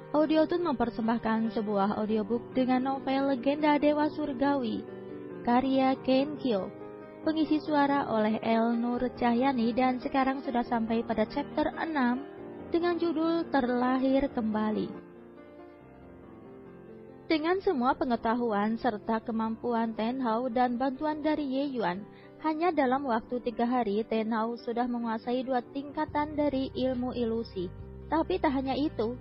Audiotune mempersembahkan sebuah audiobook dengan novel Legenda Dewa Surgawi, karya Ken Kyo. Pengisi suara oleh El Nur Cahyani dan sekarang sudah sampai pada chapter 6 dengan judul Terlahir Kembali. Dengan semua pengetahuan serta kemampuan Ten Hao dan bantuan dari Ye Yuan, hanya dalam waktu 3 hari Ten Hao sudah menguasai 2 tingkatan dari ilmu ilusi. Tapi tak hanya itu,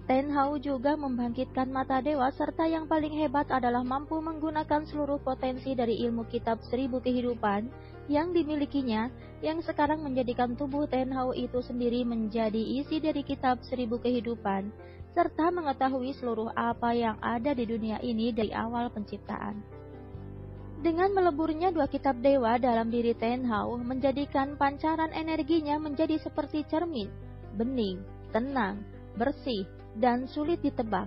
Ten Hao juga membangkitkan mata dewa serta yang paling hebat adalah mampu menggunakan seluruh potensi dari ilmu kitab 1000 kehidupan yang dimilikinya, yang sekarang menjadikan tubuh Ten Hao itu sendiri menjadi isi dari kitab 1000 kehidupan, serta mengetahui seluruh apa yang ada di dunia ini dari awal penciptaan. Dengan meleburnya 2 kitab dewa dalam diri Ten Hao menjadikan pancaran energinya menjadi seperti cermin, bening, tenang, bersih, dan sulit ditebak.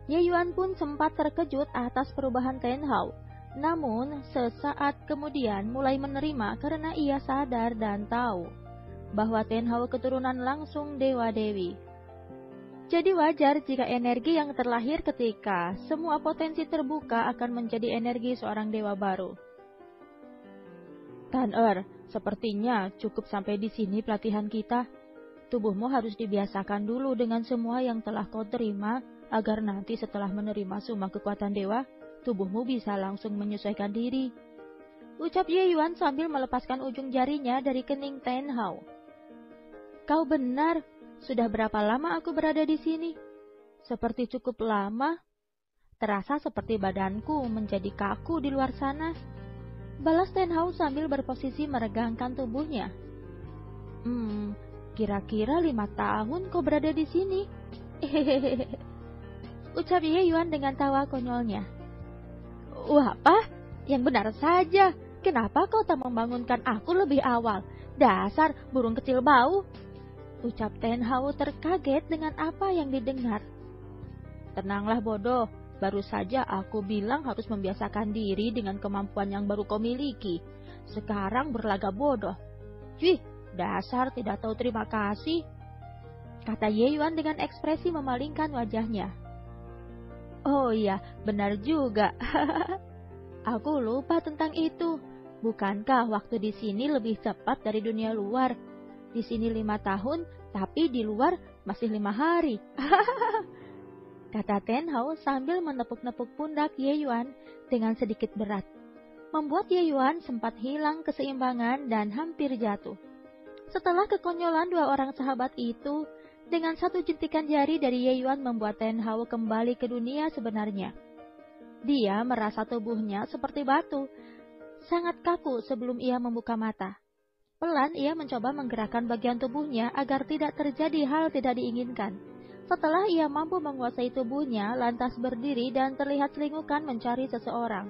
Ye Yuan pun sempat terkejut atas perubahan Ten Hao, namun sesaat kemudian mulai menerima karena ia sadar dan tahu bahwa Ten Hao keturunan langsung dewa-dewi. Jadi wajar jika energi yang terlahir ketika semua potensi terbuka akan menjadi energi seorang dewa baru. Tan-er, sepertinya cukup sampai di sini pelatihan kita. Tubuhmu harus dibiasakan dulu dengan semua yang telah kau terima, agar nanti setelah menerima semua kekuatan dewa, tubuhmu bisa langsung menyesuaikan diri. Ucap Ye Yuan sambil melepaskan ujung jarinya dari kening Ten Hao. Kau benar, sudah berapa lama aku berada di sini? Seperti cukup lama. Terasa seperti badanku menjadi kaku di luar sana. Balas Ten Hao sambil berposisi meregangkan tubuhnya. Kira-kira 5 tahun kau berada di sini. Hehehe. Ucap Ye Yuan dengan tawa konyolnya. Wah, apa? Yang benar saja. Kenapa kau tak membangunkan aku lebih awal? Dasar burung kecil bau. Ucap Ten Hao terkaget dengan apa yang didengar. Tenanglah bodoh. Baru saja aku bilang harus membiasakan diri dengan kemampuan yang baru kau miliki. Sekarang berlagak bodoh. Wih, dasar tidak tahu terima kasih, kata Ye Yuan dengan ekspresi memalingkan wajahnya. Oh iya, benar juga. Aku lupa tentang itu. Bukankah waktu di sini lebih cepat dari dunia luar? Di sini 5 tahun, tapi di luar masih 5 hari. Kata Ten Hao sambil menepuk-nepuk pundak Ye Yuan dengan sedikit berat, membuat Ye Yuan sempat hilang keseimbangan dan hampir jatuh. Setelah kekonyolan 2 orang sahabat itu, dengan 1 jentikan jari dari Ye Yuan membuat Ten Hao kembali ke dunia sebenarnya. Dia merasa tubuhnya seperti batu, sangat kaku sebelum ia membuka mata. Pelan ia mencoba menggerakkan bagian tubuhnya agar tidak terjadi hal tidak diinginkan. Setelah ia mampu menguasai tubuhnya, lantas berdiri dan terlihat selingukan mencari seseorang.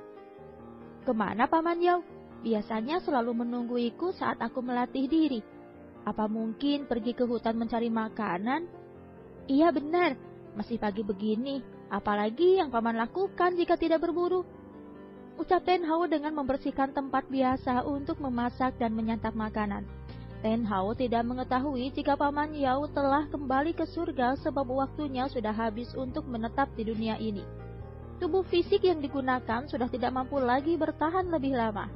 Kemana Paman Yao? Biasanya selalu menungguiku saat aku melatih diri. Apa mungkin pergi ke hutan mencari makanan? Iya benar, masih pagi begini, apalagi yang Paman lakukan jika tidak berburu? Ucap Ten Hao dengan membersihkan tempat biasa untuk memasak dan menyantap makanan. Ten Hao tidak mengetahui jika Paman Yao telah kembali ke surga sebab waktunya sudah habis untuk menetap di dunia ini. Tubuh fisik yang digunakan sudah tidak mampu lagi bertahan lebih lama.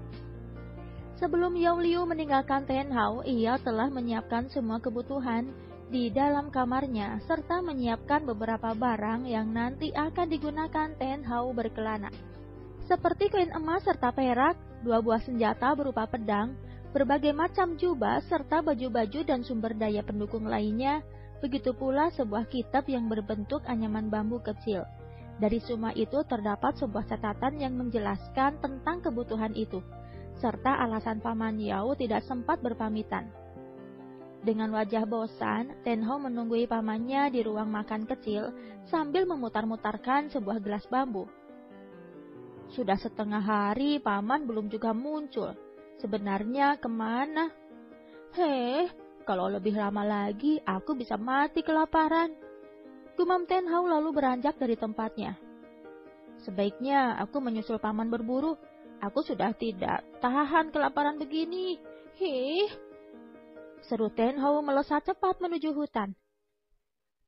Sebelum Yao Liu meninggalkan Ten Hao, ia telah menyiapkan semua kebutuhan di dalam kamarnya, serta menyiapkan beberapa barang yang nanti akan digunakan Ten Hao berkelana. Seperti koin emas serta perak, 2 buah senjata berupa pedang, berbagai macam jubah, serta baju-baju dan sumber daya pendukung lainnya, begitu pula sebuah kitab yang berbentuk anyaman bambu kecil. Dari semua itu terdapat sebuah catatan yang menjelaskan tentang kebutuhan itu, serta alasan Paman Yao tidak sempat berpamitan. Dengan wajah bosan, Ten Hao menunggui pamannya di ruang makan kecil sambil memutar-mutarkan sebuah gelas bambu. Sudah setengah hari Paman belum juga muncul. Sebenarnya kemana? Kalau lebih lama lagi aku bisa mati kelaparan. Gumam Ten Hao lalu beranjak dari tempatnya. Sebaiknya aku menyusul Paman berburu. Aku sudah tidak tahan kelaparan begini. Seru Ten Hao melesat cepat menuju hutan.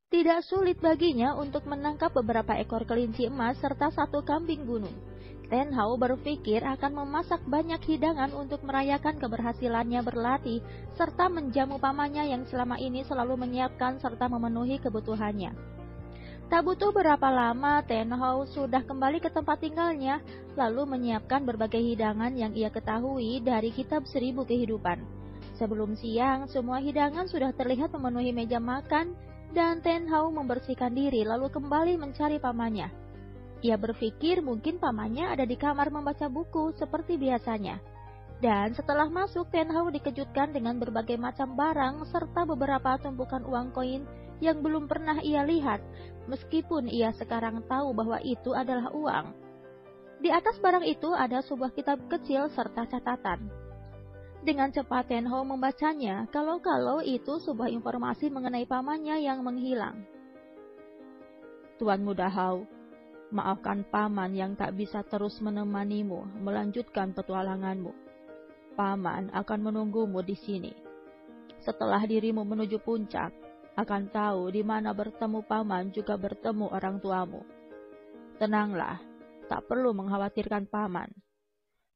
Tidak sulit baginya untuk menangkap beberapa ekor kelinci emas serta satu kambing gunung. Ten Hao berpikir akan memasak banyak hidangan untuk merayakan keberhasilannya berlatih, serta menjamu pamannya yang selama ini selalu menyiapkan serta memenuhi kebutuhannya. Tak butuh berapa lama, Ten Hao sudah kembali ke tempat tinggalnya, lalu menyiapkan berbagai hidangan yang ia ketahui dari kitab 1000 kehidupan. Sebelum siang, semua hidangan sudah terlihat memenuhi meja makan, dan Ten Hao membersihkan diri lalu kembali mencari pamannya. Ia berpikir mungkin pamannya ada di kamar membaca buku seperti biasanya. Dan setelah masuk, Ten Hao dikejutkan dengan berbagai macam barang serta beberapa tumpukan uang koin yang belum pernah ia lihat, meskipun ia sekarang tahu bahwa itu adalah uang. Di atas barang itu ada sebuah kitab kecil serta catatan. Dengan cepat Ten Hao membacanya, kalau-kalau itu sebuah informasi mengenai pamannya yang menghilang. Tuan Muda Hao, maafkan paman yang tak bisa terus menemanimu melanjutkan petualanganmu. Paman akan menunggumu di sini. Setelah dirimu menuju puncak, akan tahu di mana bertemu paman juga bertemu orang tuamu. Tenanglah, tak perlu mengkhawatirkan paman.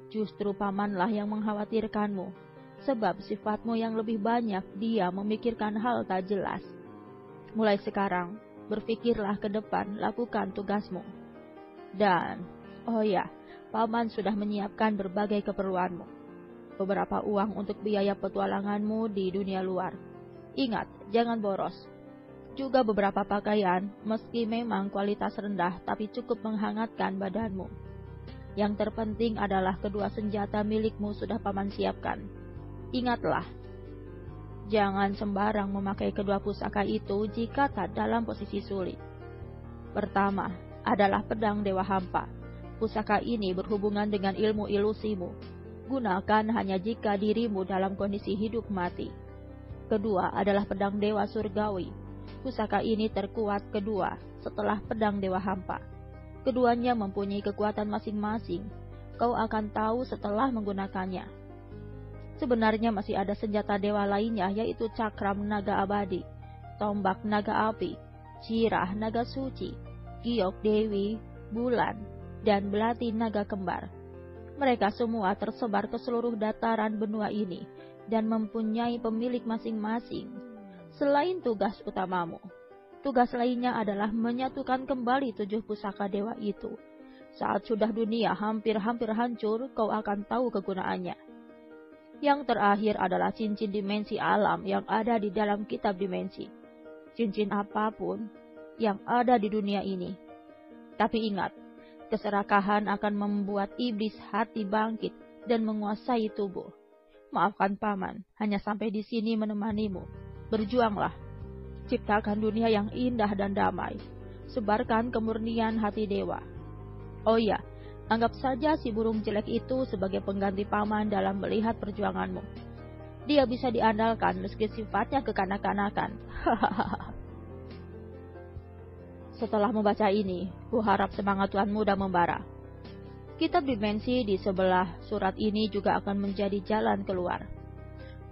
Justru pamanlah yang mengkhawatirkanmu, sebab sifatmu yang lebih banyak dia memikirkan hal tak jelas. Mulai sekarang, berpikirlah ke depan, lakukan tugasmu. Dan, oh ya, paman sudah menyiapkan berbagai keperluanmu. Beberapa uang untuk biaya petualanganmu di dunia luar. Ingat, jangan boros. Juga beberapa pakaian, meski memang kualitas rendah, tapi cukup menghangatkan badanmu. Yang terpenting adalah kedua senjata milikmu sudah paman siapkan. Ingatlah, jangan sembarang memakai kedua pusaka itu jika tak dalam posisi sulit. Pertama adalah pedang Dewa Hampa. Pusaka ini berhubungan dengan ilmu ilusimu. Gunakan hanya jika dirimu dalam kondisi hidup mati. Kedua adalah pedang Dewa Surgawi. Pusaka ini terkuat kedua setelah pedang Dewa Hampa. Keduanya mempunyai kekuatan masing-masing. Kau akan tahu setelah menggunakannya. Sebenarnya masih ada senjata dewa lainnya, yaitu cakram naga abadi, tombak naga api, cirah naga suci, giok dewi, bulan, dan belati naga kembar. Mereka semua tersebar ke seluruh dataran benua ini dan mempunyai pemilik masing-masing. Selain tugas utamamu, tugas lainnya adalah menyatukan kembali 7 pusaka dewa itu. Saat sudah dunia hampir-hampir hancur, kau akan tahu kegunaannya. Yang terakhir adalah cincin dimensi alam yang ada di dalam kitab dimensi. Cincin apapun yang ada di dunia ini. Tapi ingat, keserakahan akan membuat iblis hati bangkit dan menguasai tubuh. Maafkan paman, hanya sampai di sini menemanimu. Berjuanglah. Ciptakan dunia yang indah dan damai. Sebarkan kemurnian hati dewa. Oh ya, anggap saja si burung jelek itu sebagai pengganti paman dalam melihat perjuanganmu. Dia bisa diandalkan meski sifatnya kekanak-kanakan. Setelah membaca ini, kuharap semangat Tuan Muda membara. Kitab dimensi di sebelah surat ini juga akan menjadi jalan keluar.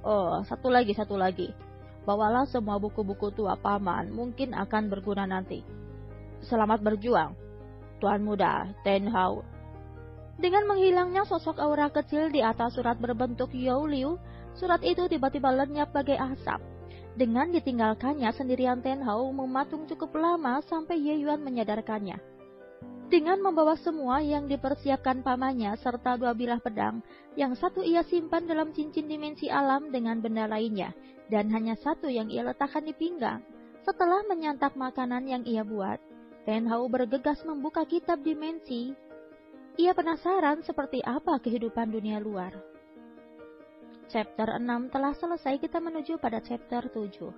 Oh, satu lagi. Bawalah semua buku-buku tua paman, mungkin akan berguna nanti. Selamat berjuang, Tuan Muda Ten Hao. Dengan menghilangnya sosok aura kecil di atas surat berbentuk Yao Liu, surat itu tiba-tiba lenyap bagai asap. Dengan ditinggalkannya sendirian, Ten Hao mematung cukup lama sampai Ye Yuan menyadarkannya. Dengan membawa semua yang dipersiapkan pamannya serta 2 bilah pedang, yang satu ia simpan dalam cincin dimensi alam dengan benda lainnya, dan hanya satu yang ia letakkan di pinggang. Setelah menyantap makanan yang ia buat, Ten Hao bergegas membuka kitab dimensi. Ia penasaran seperti apa kehidupan dunia luar. Chapter 6 telah selesai, kita menuju pada chapter 7.